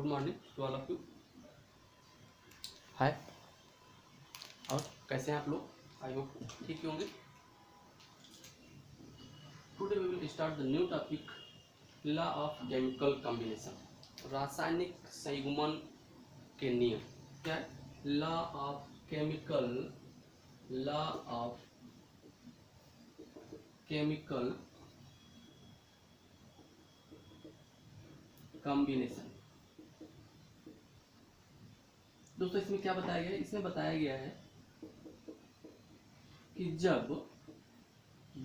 Morning to all of you. Hi, और कैसे हैं आप लोग? आई होप ठीक ही होंगे। Today we will start the new topic, law of chemical combination, रासायनिक संयुग्मन के नियम। क्या है? Law of chemical combination. दोस्तों इसमें क्या बताया गया है? इसमें बताया गया है कि जब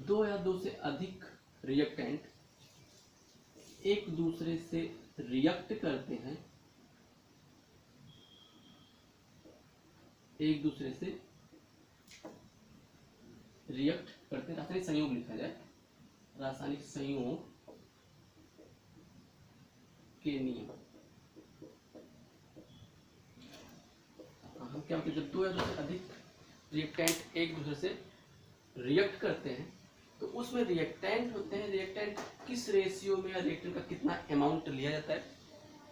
दो या दो से अधिक रिएक्टेंट एक दूसरे से रिएक्ट करते हैं, रासायनिक संयोग लिखा जाए, रासायनिक संयोग के नियम। हम क्या होते हैं, जब दो या दो से अधिक रिएक्टेंट एक दूसरे से रिएक्ट करते हैं तो उसमें रिएक्टेंट होते हैं, रिएक्टेंट किस रेशियो में या रिएक्टेंट का कितना अमाउंट लिया जाता है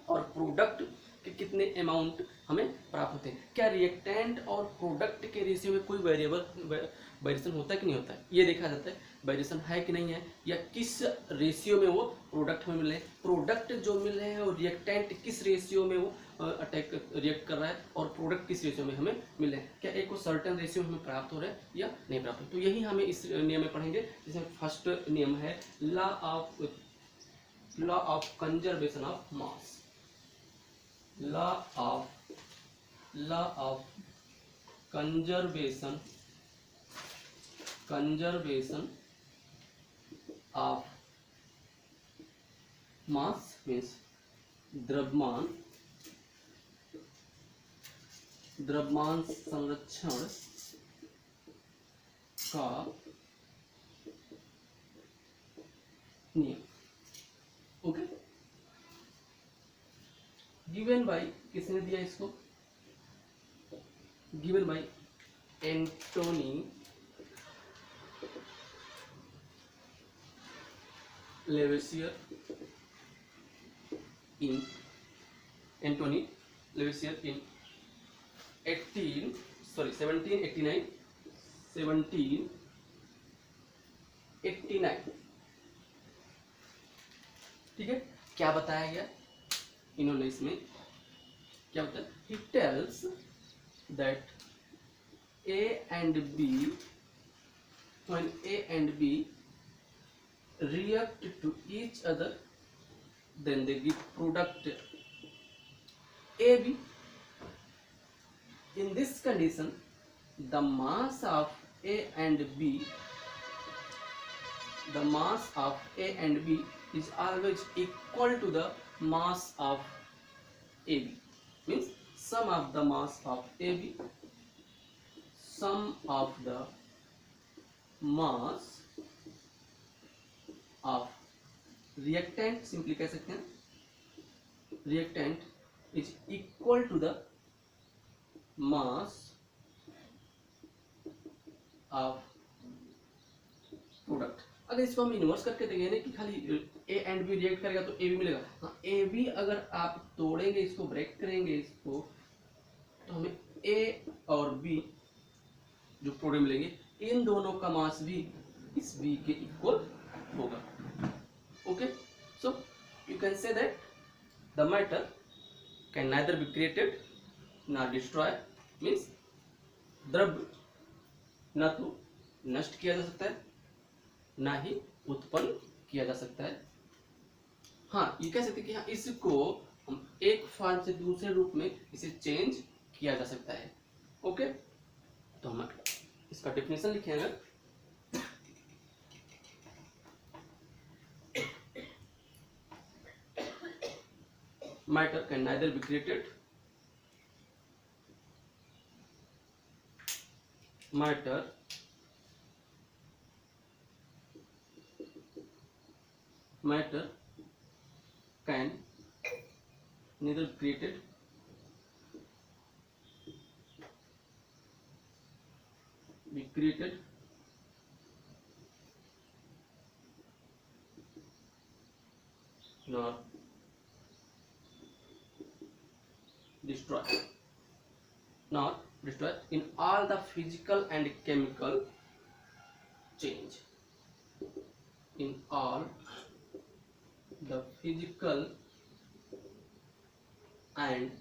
और प्रोडक्ट के कितने अमाउंट हमें प्राप्त होते हैं। क्या रिएक्टेंट और प्रोडक्ट के रेशियो में कोई वेरिएशन होता है कि नहीं होता है, ये देखा जाता है। वेरिएशन है कि नहीं है, या किस रेशियो में वो प्रोडक्ट हमें मिल रहे हैं, प्रोडक्ट जो मिल रहे हैं और रिएक्टेंट किस रेशियो में वो रिएक्ट कर रहा है और प्रोडक्ट किस रेशियो में हमें मिल रहे हैं, क्या एक को सर्टेन रेशियो हमें प्राप्त हो रहा है या नहीं प्राप्त हो। तो यही हमें इस नियम में पढ़ेंगे, जिसमें फर्स्ट नियम है law of conservation of mass. Law of conservation of mass means द्रव्यमान संरक्षण का नियम। ओके, गिवन बाय, किसने दिया इसको? गिवन बाय एंटोनी लेवेसियर इन 1789। ठीक है, क्या बताया गया इन्होंने इसमें? क्या बताया? He tells that A and B, when A and B react to each other, then they give product AB. In this condition, the mass of A and B is always equal to the mass of AB. Means sum of the mass of AB, sum of the mass of reactant, simply कह सकते हैं reactant is equal to the mass of product। अगर इसको हम inverse करके देखेंगे ना कि खाली A एंड B रिएक्ट करेगा तो AB मिलेगा। हाँ, AB अगर आप तोड़ेंगे, इसको ब्रेक करेंगे इसको, तो हमें A और B जो प्रोडक्ट मिलेंगे, इन दोनों का मास भी इस B के इक्वल होगा। Okay, so you can say that the matter can neither be created nor destroy. Means द्रव्य न तो नष्ट किया जा सकता है, ना ही उत्पन्न किया जा सकता है। हाँ, ये कह सकते हैं कि हाँ, इसको हम एक फॉर्म से दूसरे रूप में इसे चेंज किया जा सकता है। ओके, तो हम इसका डेफिनेशन लिखेंगे। Matter can neither be created, matter can neither created nor destroy, not destroy in all the physical and chemical change, in all the physical and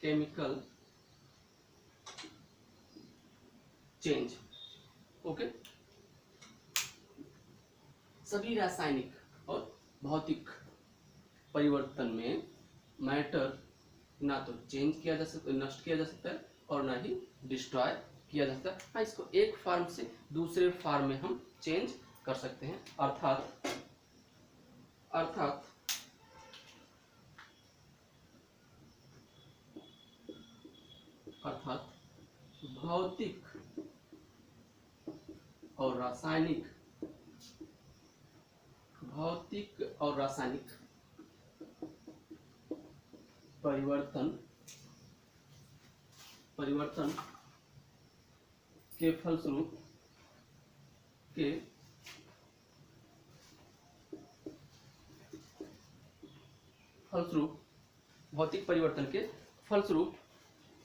chemical change. Okay, सभी रासायनिक और भौतिक परिवर्तन में मैटर ना तो चेंज किया जा सकता, नष्ट किया जा सकता है, और ना ही डिस्ट्रॉय किया जा सकता है। हाँ, इसको एक फॉर्म से दूसरे फॉर्म में हम चेंज कर सकते हैं, अर्थात भौतिक और रासायनिक परिवर्तन के फलस्वरूप भौतिक परिवर्तन के फलस्वरूप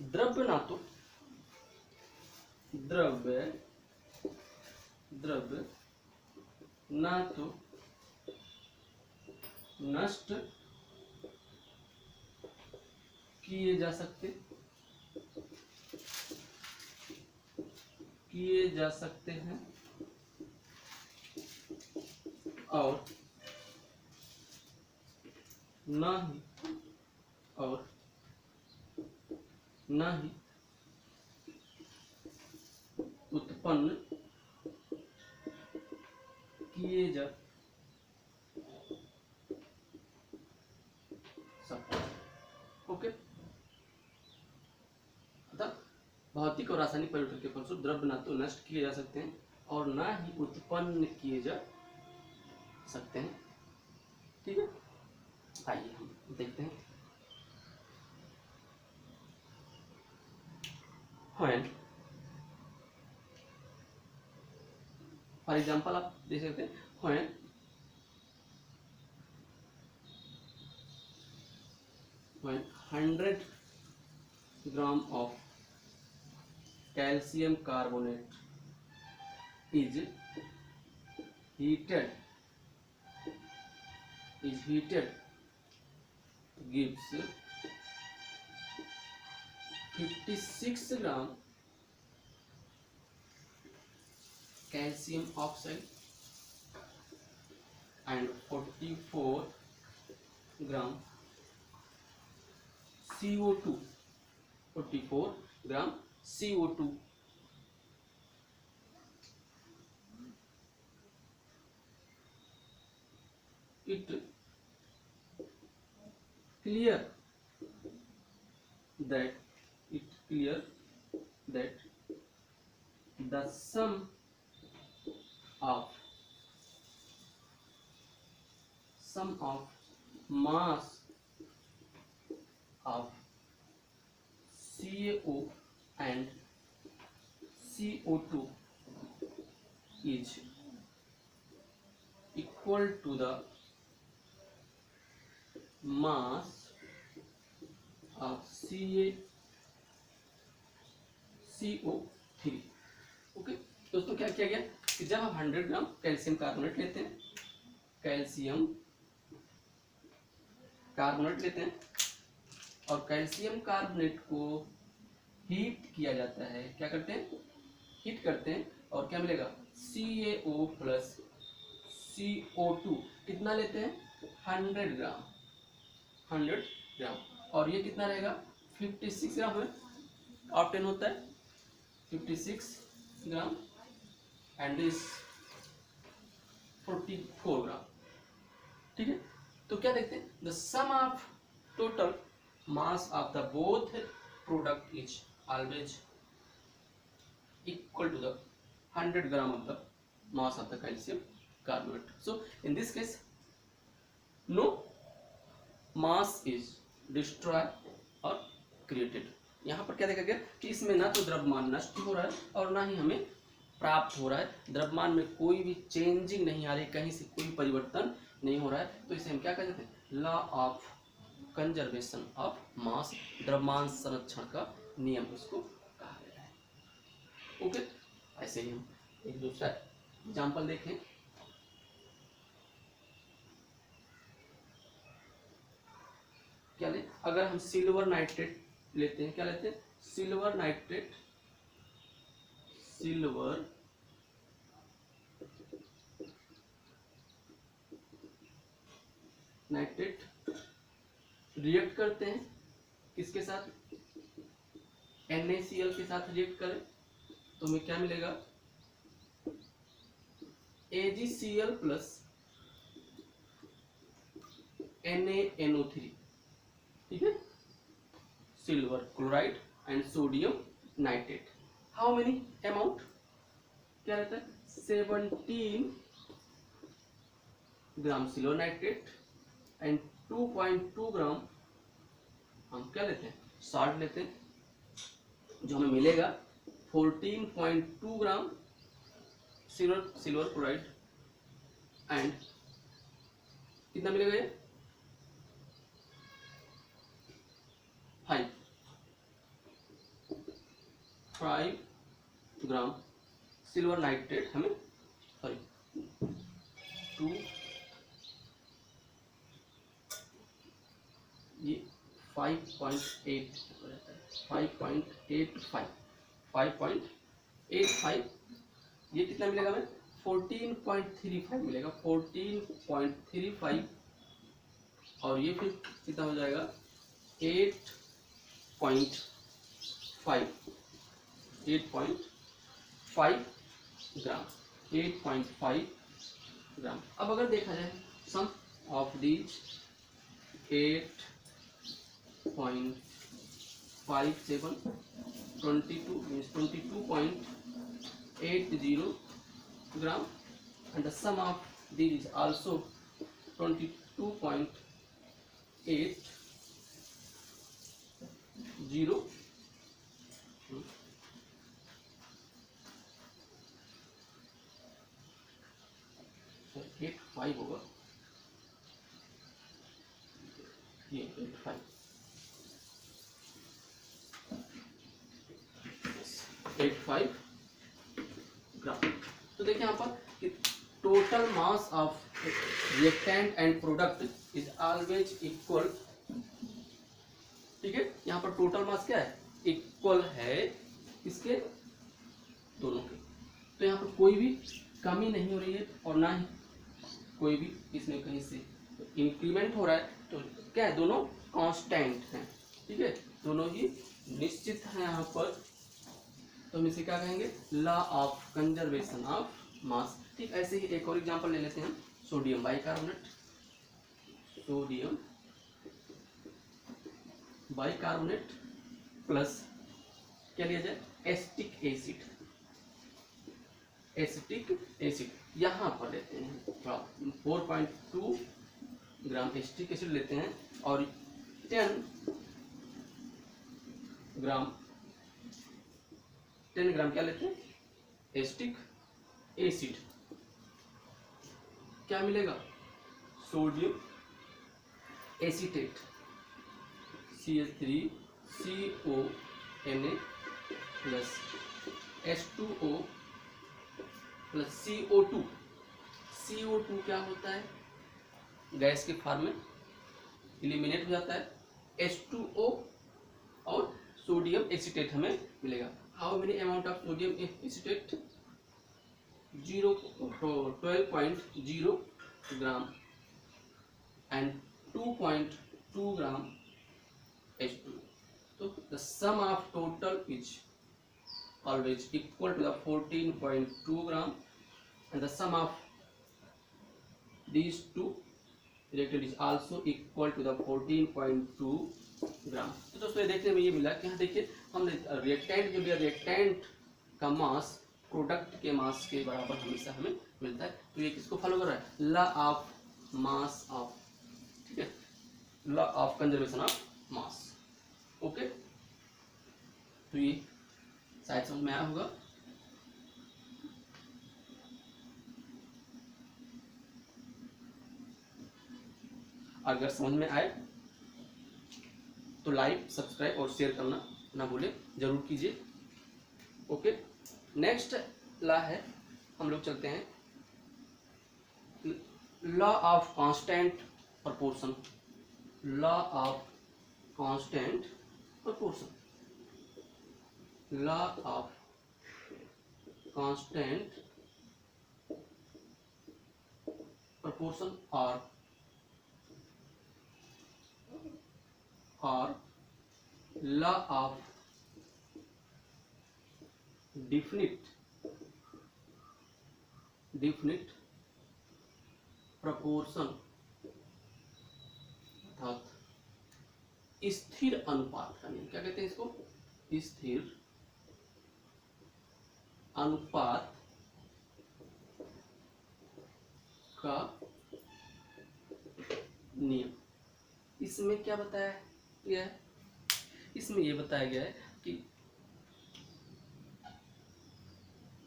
द्रव्य ना तो नष्ट किए जा सकते हैं और ना ही उत्पन्न किए जा सकते हैं। ओके, अर्थात भौतिक और रासायनिक परिवर्तन के फलस्वरूप द्रव्य ना तो नष्ट किए जा सकते हैं और ना ही उत्पन्न किए जा सकते हैं। ठीक है, आइए हम देखते हैं। When, फॉर एग्जाम्पल आप देख सकते हैं, when 100 gram of calcium carbonate is heated gives 56 gram calcium oxide and 44 gram CO2. 44 gram CO2. It clear that the sum of mass of CaO and CO2 is equal to the mass of CO3. Okay, दोस्तों क्या किया गया कि जब हम 100 ग्राम calcium carbonate लेते हैं और कैल्शियम कार्बोनेट को हीट किया जाता है, क्या करते हैं, हीट करते हैं, और क्या मिलेगा, CaO प्लस CO2 कितना लेते हैं, 100 ग्राम, और ये कितना रहेगा, 56 ग्राम है, ऑप्टेन होता है 56 ग्राम एंड दिस 44 ग्राम। ठीक है, तो क्या देखते हैं, the sum of total mass of the both product is always equal to the 100 gram of the mass of the calcium carbonate. So in this case no mass is destroyed or created. यहाँ पर क्या देखा गया कि इसमें ना तो द्रव्यमान नष्ट हो रहा है और ना ही हमें प्राप्त हो रहा है, द्रव्यमान में कोई भी चेंजिंग नहीं आ रही, कहीं से कोई परिवर्तन नहीं हो रहा है, तो इसे हम क्या कहते हैं, law of conservation of mass, द्रव्यमान संरक्षण का नियम इसको कहा गया है। ओके, ऐसे ही हम एक दूसरा एग्जाम्पल देखें। क्या ले, अगर हम सिल्वर नाइट्रेट लेते हैं, क्या लेते हैं, silver nitrate, silver nitrate react करते हैं किसके साथ, NaCl के साथ रिएक्ट करें तो हमें क्या मिलेगा, AgCl प्लस NaNO3, ठीक है, silver chloride and sodium nitrate. How many amount, क्या रहता है, 17 ग्राम सिल्वर नाइट्रेट एंड 2.2 ग्राम हम क्या लेते हैं, सॉल्ट लेते हैं, जो हमें मिलेगा 14.2 ग्राम सिल्वर क्लोराइड एंड कितना मिलेगा ये, 5 ग्राम सिल्वर नाइट्रेट हमें, सॉरी 2, ये 5.8 रहता है, 5.85, ये कितना मिलेगा हमें, 14.35 मिलेगा, 14.35, और ये फिर कितना हो जाएगा 8.5 ग्राम, 8.5 ग्राम। अब अगर देखा जाए सम of these 8.57 22 means 22.80 gram, and the sum of these is also 22.80. So 85 होगा, ये 85 ग्राम। तो देखिए यहाँ पर कि total mass of reactant and product is always equal, ठीक है, यहाँ पर टोटल मास क्या है, इक्वल है किसके, दोनों के, तो यहाँ पर कोई भी कमी नहीं हो रही है और ना ही कोई भी इसमें कहीं से इंक्रीमेंट हो रहा है, तो क्या है, दोनों कांस्टेंट हैं, ठीक है, दोनों ही निश्चित है यहाँ पर, तो हम इसे क्या कहेंगे, law of conservation of mass. ठीक, ऐसे ही एक और एग्जांपल ले लेते हैं, sodium bicarbonate, sodium bicarbonate plus क्या लिया जाए, एसिटिक एसिड, एसिटिक एसिड यहाँ पर लेते हैं 4.2 ग्राम एसिटिक एसिड लेते हैं और 10 ग्राम क्या लेते हैं, एसिटिक एसिड, क्या मिलेगा, sodium acetate CH3CONA plus H2O plus CO2 क्या होता है, गैस के फॉर्म में इलिमिनेट हो जाता है, H2O और सोडियम एसीटेट हमें मिलेगा। How many amount of sodium acetate, 12.0 gram and 2.2 gram H2O. So the sum of total is always equal to the 14.2 gram, and the sum of these two reactant is also equal to the 14.2 ग्राम। तो दोस्तों ये देखने में ये मिला कि यहाँ देखिए हमने रिएक्टेंट जो लिया, रिएक्टेंट का मास प्रोडक्ट के मास के बराबर हमेशा हमें मिलता है, तो ये किसको फॉलो कर रहा है, लॉ ऑफ मास ऑफ, ठीक है, law of conservation of mass. Okay, तो ये शायद समझ में आया होगा। अगर समझ में आए तो लाइक, सब्सक्राइब और शेयर करना ना भूलें, जरूर कीजिए। ओके, नेक्स्ट लॉ है, हम लोग चलते हैं law of constant proportion. Law of constant proportion, law of constant proportion और लॉ ऑफ डिफिनिट प्रोपोर्शन, अर्थात स्थिर अनुपात का नियम। क्या कहते हैं इसको? स्थिर अनुपात का नियम। इसमें क्या बताया गया है? इसमें यह बताया गया है कि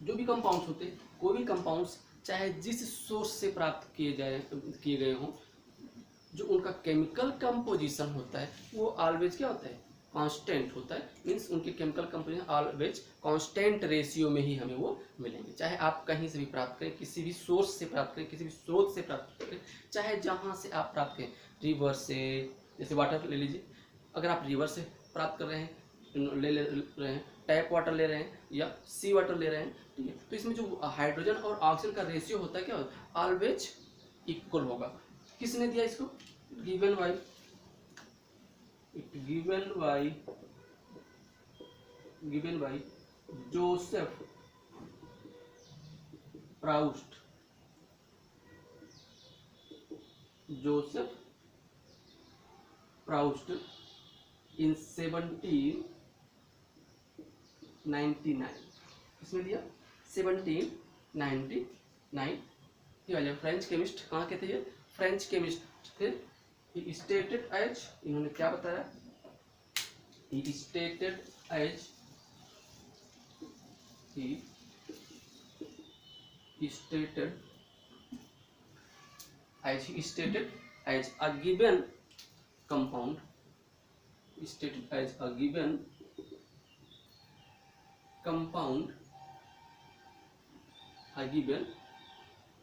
जो भी कंपाउंड्स होते हैं, कोई भी कंपाउंड्स चाहे जिस सोर्स से प्राप्त किए गए हों, जो उनका केमिकल कंपोजिशन होता है वो ऑलवेज क्या होता है? कांस्टेंट होता है। मीन्स उनके chemical composition always constant ratio में ही हमें वो मिलेंगे। चाहे आप कहीं से भी प्राप्त करें, किसी भी सोर्स से प्राप्त करें, किसी भी स्रोत से प्राप्त करें, चाहे जहाँ से आप प्राप्त करें, रिवर से, जैसे वाटर ले लीजिए, अगर आप रिवर से प्राप्त कर रहे हैं, ले रहे हैं, टैप वाटर ले रहे हैं या सी वाटर ले रहे हैं, ठीक है, तो इसमें जो हाइड्रोजन और ऑक्सीजन का रेशियो होता है क्या होता है? ऑलवेज इक्वल होगा। किसने दिया इसको? Given by Joseph Proust. In 1799। किसने दिया? 1799। French chemist. कहाँ के थे ये? फ्रेंच केमिस्ट थे। He stated as, इन्होंने क्या बताया? He stated as a given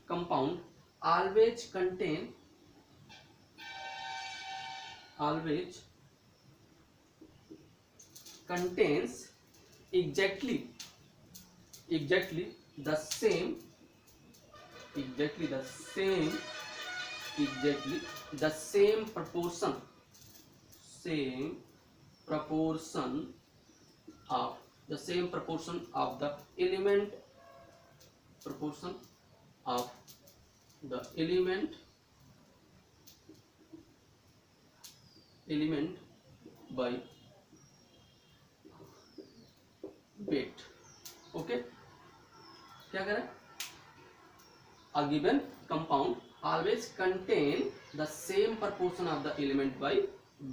compound, always contains exactly the same proportion of the element by weight। Okay, क्या करें? A given compound always contain the same proportion of the element by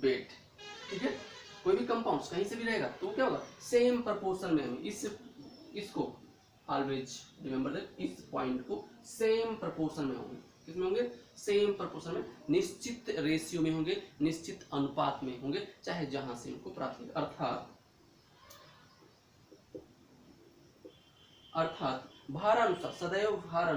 weight। ठीक है, कोई भी compound कहीं से भी रहेगा तो क्या होगा? सेम प्रोपोर्शन में होंगे। इसको ऑलवेज रिमेंबर दैट, इस पॉइंट को सेम प्रोपोर्शन में होंगे। किसमें होंगे? सेम प्रोपोर्शन में, निश्चित रेशियो में होंगे, निश्चित अनुपात में होंगे, चाहे जहां से उनको प्राप्त करें। अर्थात भार अनुसार, सदैव भार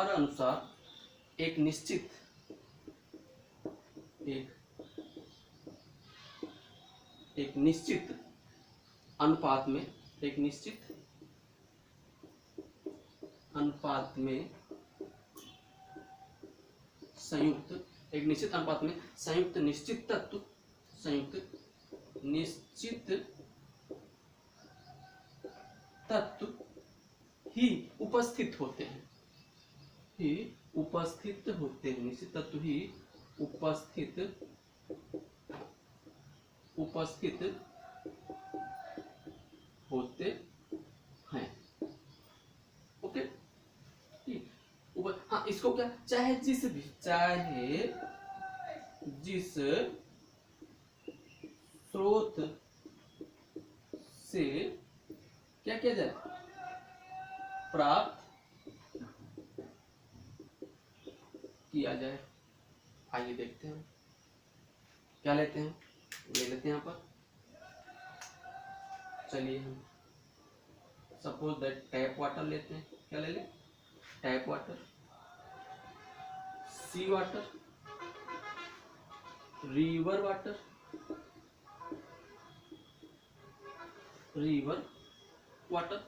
अनुसार एक निश्चित अनुपात में, संयुक्त निश्चित तत्व ही उपस्थित होते हैं। निश्चित तत्व ही उपस्थित होते हैं। ओके, हाँ, इसको क्या? चाहे जिस स्रोत से क्या किया जाए? प्राप्त किया जाए। आइए देखते हैं क्या लेते हैं, ले लेते हैं यहाँ पर। चलिए हम सपोज दैट टैप वाटर लेते हैं। क्या ले लें? Tap water, sea water, river water, river water,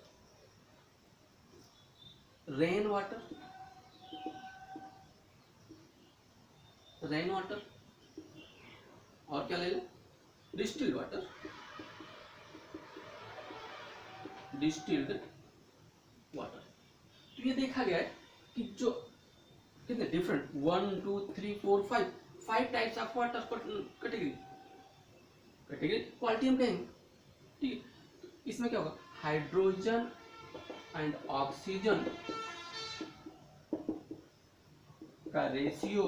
rain water, rain water, और क्या ले लें? Distilled water, distilled water. तो ये देखा गया है कि जो कितने different 1 2 3 4 5 types of water category quality हम कहेंगे। ठीक है, तो इसमें क्या होगा? हाइड्रोजन एंड ऑक्सीजन का रेशियो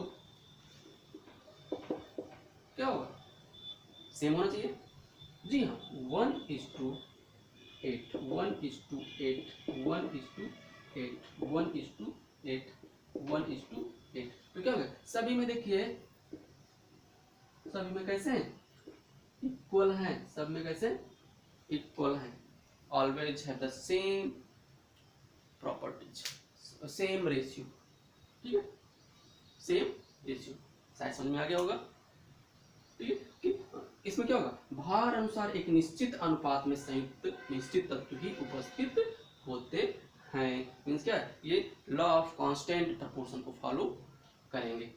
क्या होगा? सेम होना चाहिए। जी हाँ, 1:8, 1:8, 1:8, 1:8, 1:8। तो क्या हो गया? सभी में देखिए, सभी में कैसे हैं? इक्वल हैं। सब में कैसे? इक्वल हैं। Always have the same properties, same ratio. ठीक है, सेम रेशियो। शायद समझ में आ गया होगा। ठीक है कि इसमें क्या होगा? भार अनुसार एक निश्चित अनुपात में संयुक्त निश्चित तत्व ही उपस्थित होते हैं। मीन्स क्या है? ये लॉ ऑफ कांस्टेंट प्रपोर्शन को फॉलो करेंगे।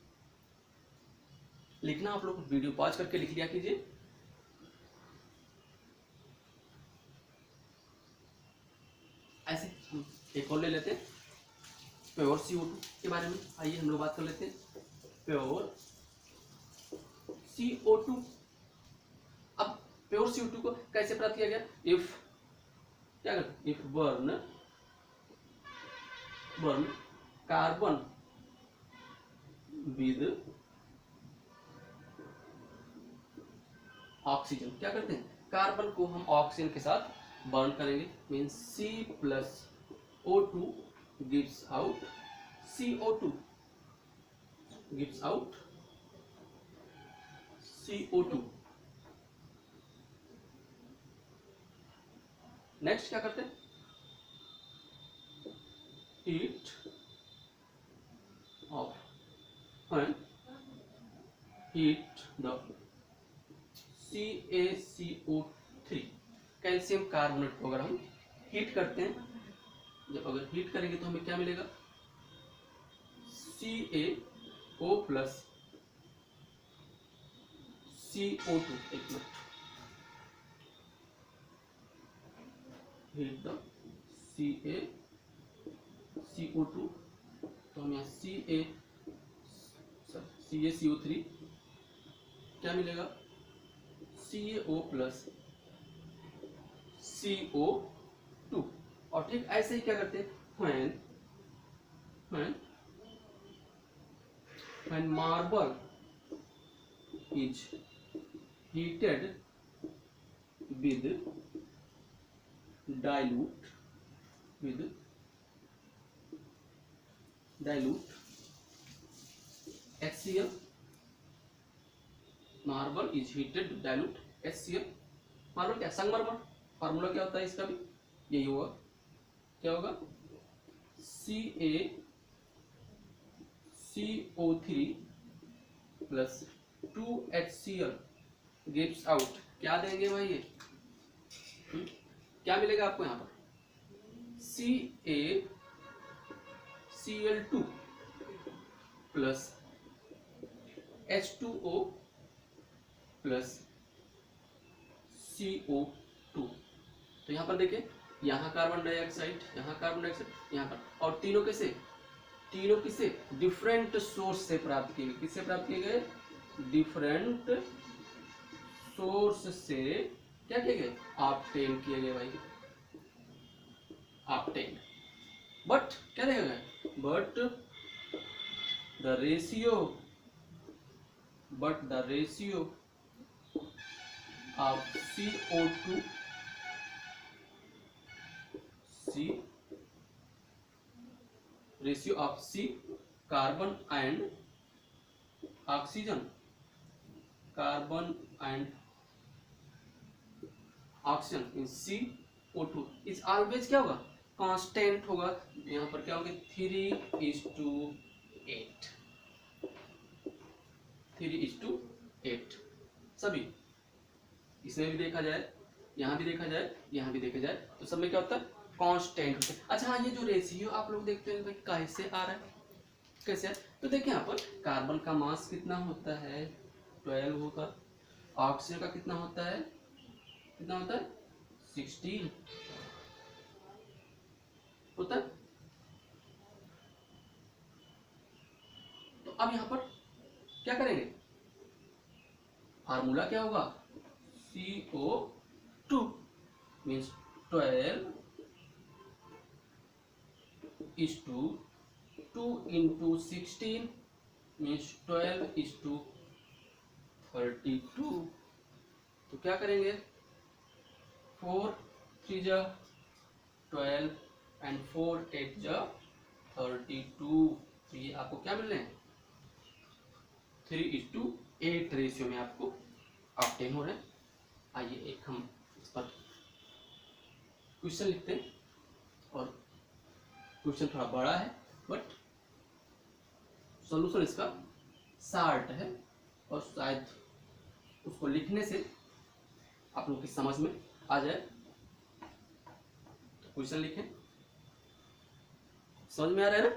लिखना आप लोग वीडियो पॉज करके लिख लिया कीजिए। ऐसे हम एक और ले लेते हैं प्योर CO2 के बारे में। आइए हम लोग बात कर लेते हैं प्योर CO2। अब प्योर CO2 को कैसे प्राप्त किया गया? इफ क्या करते? If burn carbon with oxygen. क्या करते हैं? कार्बन को हम ऑक्सीजन के साथ बर्न करेंगे। Means C+O2 gives out CO2, gives out CO2। Next क्या करते हैं? Heat of when heat the CaCO3 calcium carbonate को अगर हम हीट करते हैं, जब अगर हीट करेंगे तो हमें क्या मिलेगा? CaO plus CO2। एक मिनट, हीट द CaCO2, तो हम यहाँ CaCO3 क्या मिलेगा? CaO plus CO2। और ठीक ऐसे ही क्या करते हैं? when marble is heated with dilute HCl, marble is heated to dilute HCl। Marble क्या? संगमरमर। फार्मूला क्या होता है इसका भी? यही होगा। क्या होगा? CaCO3 plus 2HCl gives out क्या देंगे भाई ये? क्या मिलेगा आपको यहाँ पर? CaCl2 plus H2O plus CO2। तो यहाँ पर देखिए, यहाँ कार्बन डाइऑक्साइड, यहाँ कार्बन डाइऑक्साइड, यहाँ पर, और तीनों किसे डिफरेंट सोर्स से प्राप्त किए गए। किससे प्राप्त किए गए? डिफरेंट सोर्स से क्या किए गए? ऑब्टेन किए गए भाई, ऑब्टेन। बट क्या देखा गया? But the ratio of CO2 ratio of C carbon and oxygen, carbon and oxygen in CO2 is always क्या होगा, कांस्टेंट होगा। यहाँ पर क्या होगा 3:8, 3:8 सभी। इसमें भी देखा जाए, यहाँ भी देखा जाए, यहाँ भी देखा जाए, तो सब में क्या होता है, कांस्टेंट होता है। अच्छा हाँ, ये जो रेशियो आप लोग देखते हैं भाई कैसे आ रहा है, कैसे है, तो देखिए यहाँ पर कार्बन का मास कितना होता है 12 होगा, ऑक्सीजन का कितना होता है 16 होता है। तो अब यहाँ पर क्या करेंगे, फार्मूला क्या होगा, CO2 मीन्स 12:2 into 16 मीन्स 12:32। तो क्या करेंगे, 4 3 जा 12 एंड 4 8 जा 32। तो ये आपको क्या मिल रहे हैं 3:8 रेशियो में आपको ऑब्टेन हो रहे हैं। आइए एक हम इस पर क्वेश्चन लिखते हैं, और क्वेश्चन थोड़ा बड़ा है बट सॉल्यूशन इसका शार्ट है, और शायद उसको लिखने से आप लोग की समझ में आ जाए। तो क्वेश्चन लिखें, समझ में आ रहा है ना,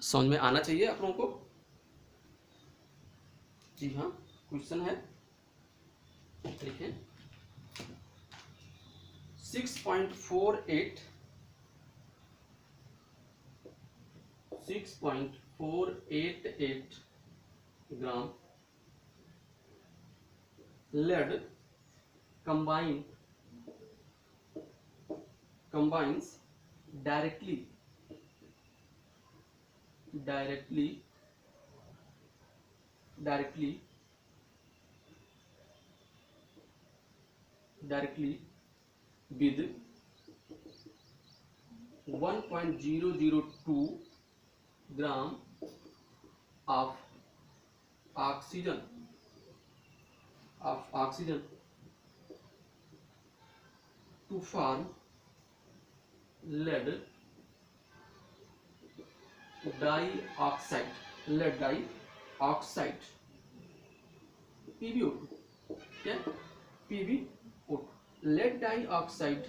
समझ में आना चाहिए आप लोगों को। जी हाँ, क्वेश्चन है, लिखें 6.48 ग्राम lead combines directly with 1.002 gram of oxygen to form lead dioxide PbO2, क्या PbO2, lead dioxide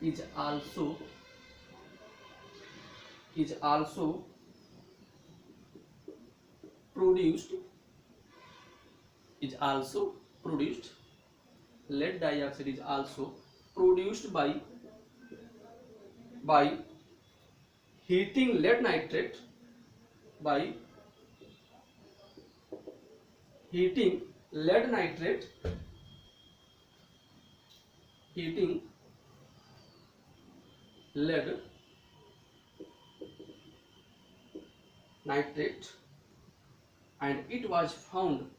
is also produced lead dioxide is also produced by heating lead nitrate heating lead nitrate and it was found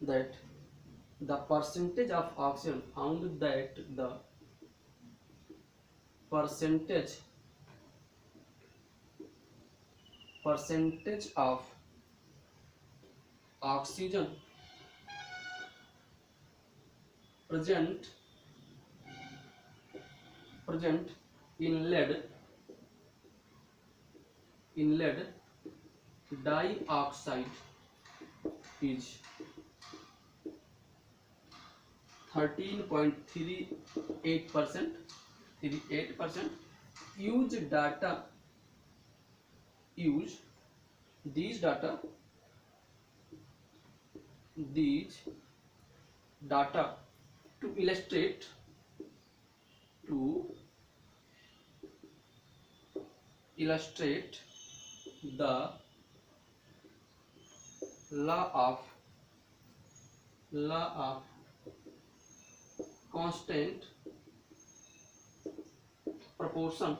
that the percentage of oxygen percentage of oxygen present in lead dioxide is 13.38%. Use these data to illustrate the law of constant proportion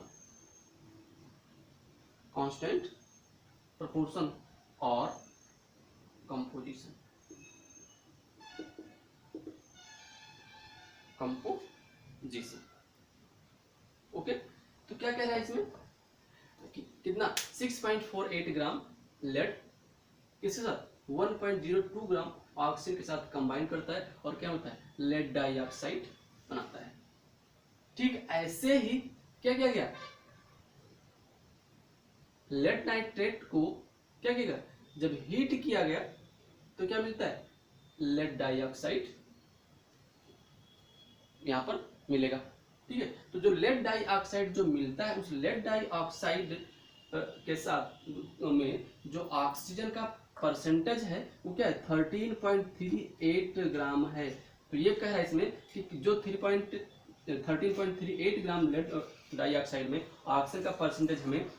constant, proportion और composition. Okay, तो क्या कह रहा है इसमें कि कितना 6.48 ग्राम lead किसके साथ 1.02 ग्राम ऑक्सीजन के साथ कंबाइन करता है और क्या होता है लेड डाइऑक्साइड बनाता है। ठीक ऐसे ही क्या किया गया, लेड नाइट्रेट को क्या किया गया, जब हीट किया गया तो क्या मिलता है लेड डाइऑक्साइड यहां पर मिलेगा। ठीक है, तो जो लेड डाइऑक्साइड जो मिलता है उस लेड डाइऑक्साइड के साथ में जो ऑक्सीजन का परसेंटेज है वो क्या है 13.38 ग्राम है। तो ये कह रहा है इसमें कि जो 13.38 ग्राम लेड डाइऑक्साइड में ऑक्सीजन का परसेंटेज हमें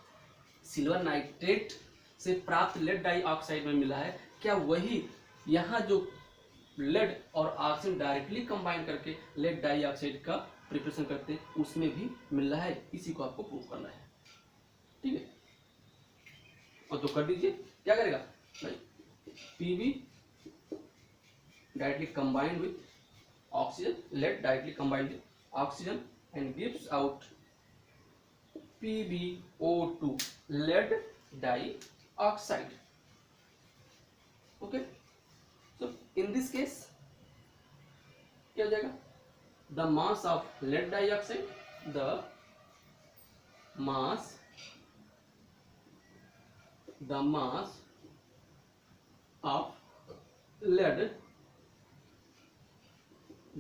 सिल्वर नाइट्रेट से प्राप्त लेड डाइऑक्साइड में मिला है, क्या वही यहाँ जो लेड और ऑक्सीजन डायरेक्टली कंबाइन करके लेड डाइऑक्साइड का प्रिपरेशन करते हैं उसमें भी मिल रहा है। इसी को आपको प्रूव करना है। ठीक है, और तो कर दीजिए। क्या करेगा भाई, PB directly combined with oxygen, lead directly combined with oxygen and gives out PbO2 lead dioxide. Okay, so in this case क्या हो जाएगा, the mass of lead dioxide, the mass of lead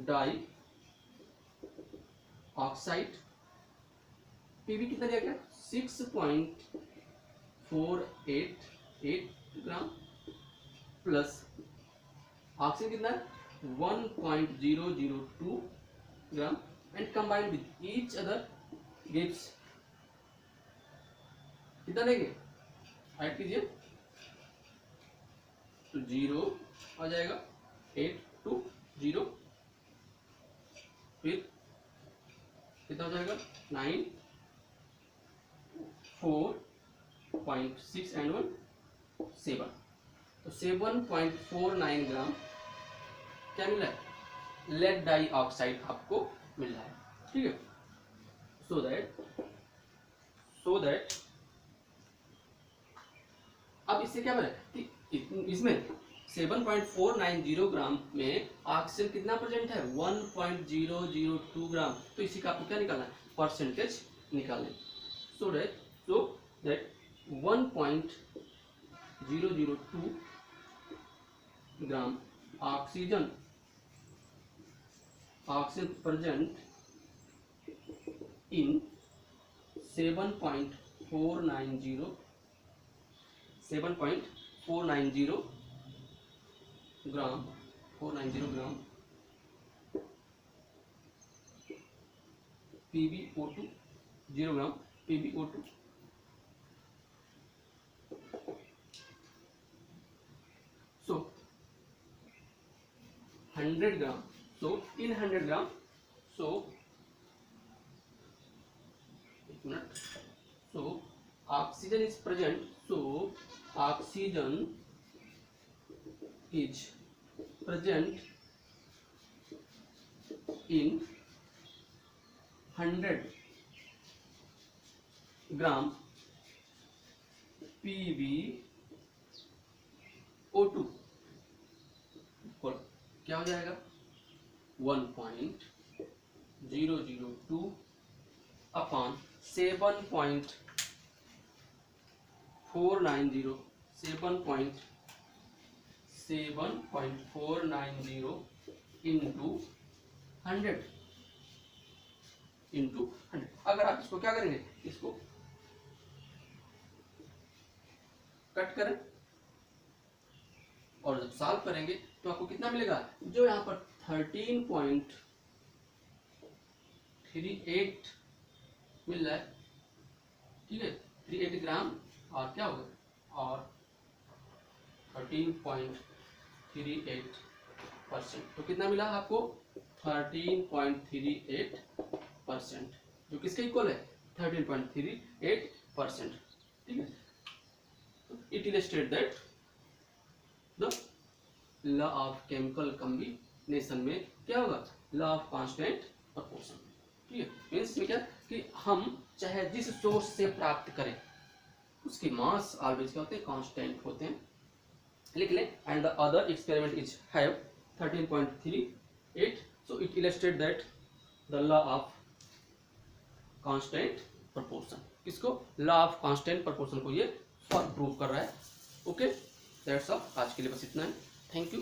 dioxide PV कितना दिया गया 6.488 gram plus oxygen कितना है 1.002 gram and combined with each other gives कितना देंगे, ऐड कीजिए तो 0 आ जाएगा 820, फिर कितना हो जाएगा 9 4.6 एंड 1 7, तो 7.49 ग्राम क्या मिला है लेड डाइऑक्साइड आपको मिल रहा है। ठीक है, सो दैट अब इससे क्या मिला कि इसमें 7.490 ग्राम में ऑक्सीजन कितना प्रेजेंट है 1.002 ग्राम, तो इसी का आपको क्या निकालना है परसेंटेज निकालना। so that 1.002 gram oxygen present in 7.490 gram PbO2 0 gram PbO2 so 100 gram, so in 100 gram, so oxygen is present, so oxygen is present in 100 gram PbO2 क्या हो जाएगा 1.002 अपॉन 7.490 इंटू 100। अगर आप इसको क्या करेंगे, इसको कट करें और जब सॉल्व करेंगे तो आपको कितना मिलेगा, जो यहाँ पर 13.38 मिल रहा है। ठीक है, 38 ग्राम और क्या होगा और 13.38%, तो कितना मिला आपको 13.38%, जो किसके इक्वल है 13.38%। ठीक है, it illustrate that the law of chemical combination में क्या होगा, लॉ ऑफ कांस्टेंट प्रोपोर्शन। ठीक है, मीन्स में क्या कि हम चाहे जिस सोर्स से प्राप्त करें उसके मास ऑलवेज क्या होते हैं, कांस्टेंट होते हैं। लिख लें, and the other experiment is have 13.38, so it illustrate that the law of constant proportion, किसको, लॉ ऑफ कांस्टेंट प्रोपोर्शन को ये प्रूव कर रहा है। ओके, दैट्स ऑल, आज के लिए बस इतना है, थैंक यू।